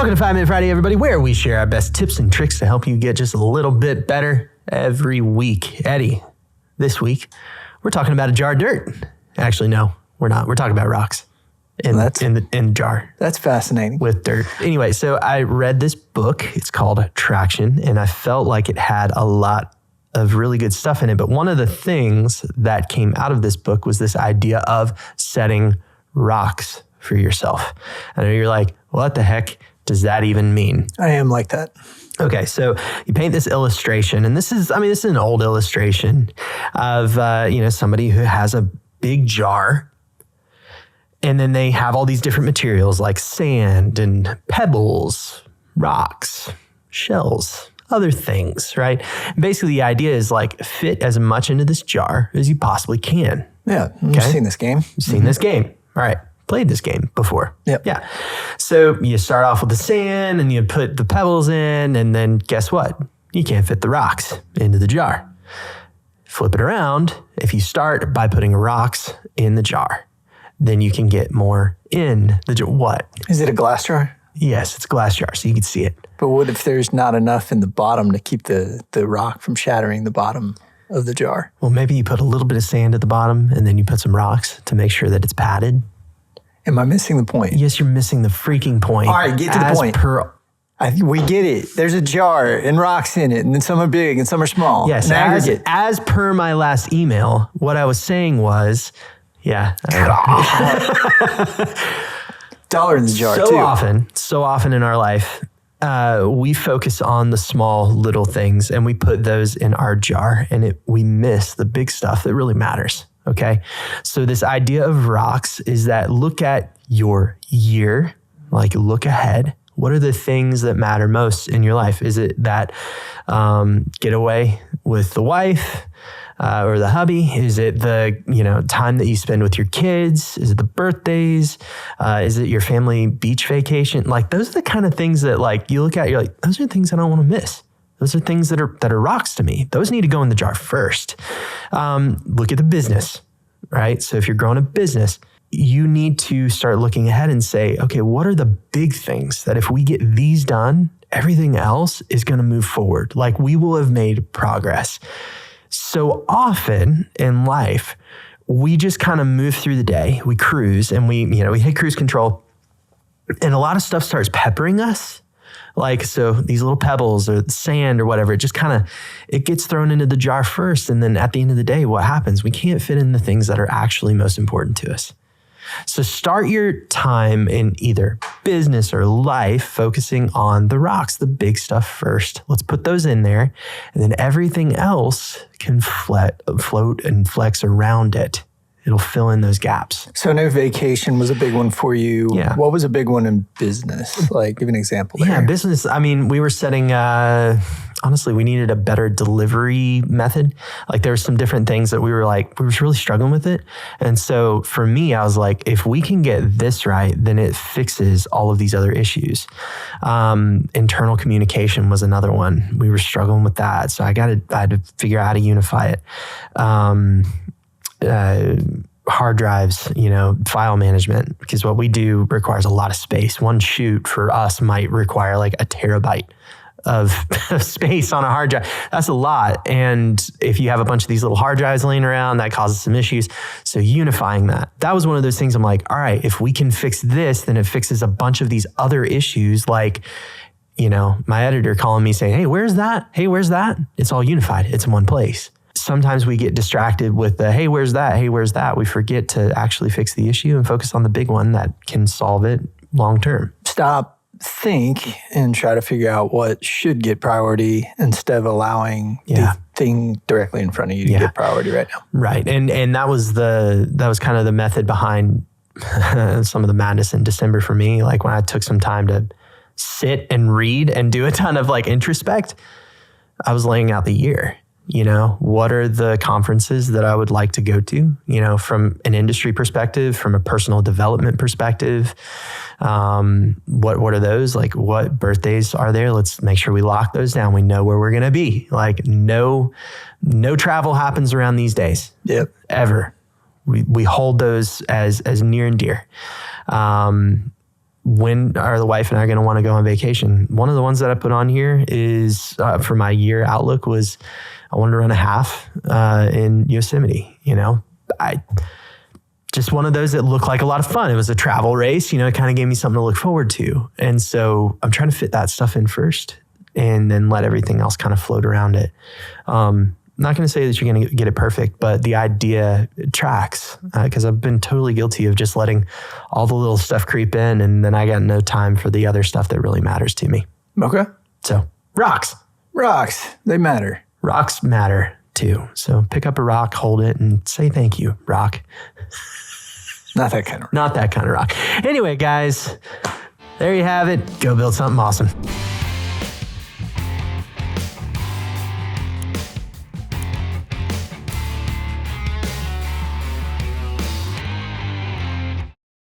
Welcome to 5 Minute Friday, everybody, where we share our best tips and tricks to help you get just a little bit better every week. Eddie, this week, we're talking about a jar of dirt. Actually, no, we're not. We're talking about rocks in the jar. That's fascinating. With dirt. Anyway, so I read this book. It's called Traction, and I felt like it had a lot of really good stuff in it. But one of the things that came out of this book was this idea of setting rocks for yourself. I know you're like, what the heck does that even mean? I am like that. Okay, so you paint this illustration, and this is an old illustration of somebody who has a big jar, and then they have all these different materials like sand and pebbles, rocks, shells, other things, right? And basically, the idea is like fit as much into this jar as you possibly can. Yeah, you've seen this game. You've seen this game. All right. Played this game before. Yep. Yeah. So you start off with the sand and you put the pebbles in, and then guess what? You can't fit the rocks into the jar. Flip it around. If you start by putting rocks in the jar, then you can get more in the jar. What? Is it a glass jar? Yes, it's a glass jar, so you can see it. But what if there's not enough in the bottom to keep the rock from shattering the bottom of the jar? Well, maybe you put a little bit of sand at the bottom and then you put some rocks to make sure that it's padded. Am I missing the point? Yes, you're missing the freaking point. All right, get to the point. We get it. There's a jar and rocks in it, and then some are big and some are small. Yes, as per my last email, what I was saying was, yeah. Dollar in the jar, too. So often in our life, we focus on the small little things, and we put those in our jar, and we miss the big stuff that really matters. Okay. So this idea of rocks is that look at your year, like look ahead. What are the things that matter most in your life? Is it that getaway with the wife or the hubby? Is it the time that you spend with your kids? Is it the birthdays? Is it your family beach vacation? Like those are the kind of things that like you look at, you're like, those are things I don't want to miss. Those are things that are rocks to me. Those need to go in the jar first. Look at the business, right? So if you're growing a business, you need to start looking ahead and say, okay, what are the big things that if we get these done, everything else is going to move forward? Like we will have made progress. So often in life, we just kind of move through the day. We cruise and we hit cruise control, and a lot of stuff starts peppering us. Like, so these little pebbles or sand or whatever, it gets thrown into the jar first. And then at the end of the day, what happens? We can't fit in the things that are actually most important to us. So start your time in either business or life focusing on the rocks, the big stuff first. Let's put those in there. And then everything else can float and flex around it. It'll fill in those gaps. So I know vacation was a big one for you. Yeah. What was a big one in business? Like, give an example there. Yeah, business. I mean, we were setting, honestly, we needed a better delivery method. Like there were some different things that we were really struggling with it. And so for me, I was like, if we can get this right, then it fixes all of these other issues. Internal communication was another one. We were struggling with that. So I had to figure out how to unify it. Hard drives, file management, because what we do requires a lot of space. One shoot for us might require like a terabyte of space on a hard drive. That's a lot. And if you have a bunch of these little hard drives laying around, that causes some issues. So unifying that was one of those things I'm like, all right, if we can fix this, then it fixes a bunch of these other issues. Like, my editor calling me saying, hey, where's that? Hey, where's that? It's all unified. It's in one place. Sometimes we get distracted with the, hey, where's that? Hey, where's that? We forget to actually fix the issue and focus on the big one that can solve it long term. Stop, think, and try to figure out what should get priority instead of allowing the thing directly in front of you to get priority right now. Right. And that was kind of the method behind some of the madness in December for me. Like when I took some time to sit and read and do a ton of like introspect, I was laying out the year. What are the conferences that I would like to go to, from an industry perspective, from a personal development perspective? What are those? Like what birthdays are there? Let's make sure we lock those down. We know where we're going to be. Like no travel happens around these days. Yep. Ever. We hold those as near and dear. when are the wife and I going to want to go on vacation? One of the ones that I put on here is for my year outlook was I wanted to run a half in Yosemite. Just one of those that looked like a lot of fun. It was a travel race, it kind of gave me something to look forward to. And so I'm trying to fit that stuff in first and then let everything else kind of float around it. I'm not going to say that you're going to get it perfect, but the idea tracks because I've been totally guilty of just letting all the little stuff creep in. And then I got no time for the other stuff that really matters to me. Okay. So rocks, they matter. Rocks matter too. So pick up a rock, hold it and say, thank you, rock. Not that kind of rock. Not that kind of rock. Anyway, guys, there you have it. Go build something awesome.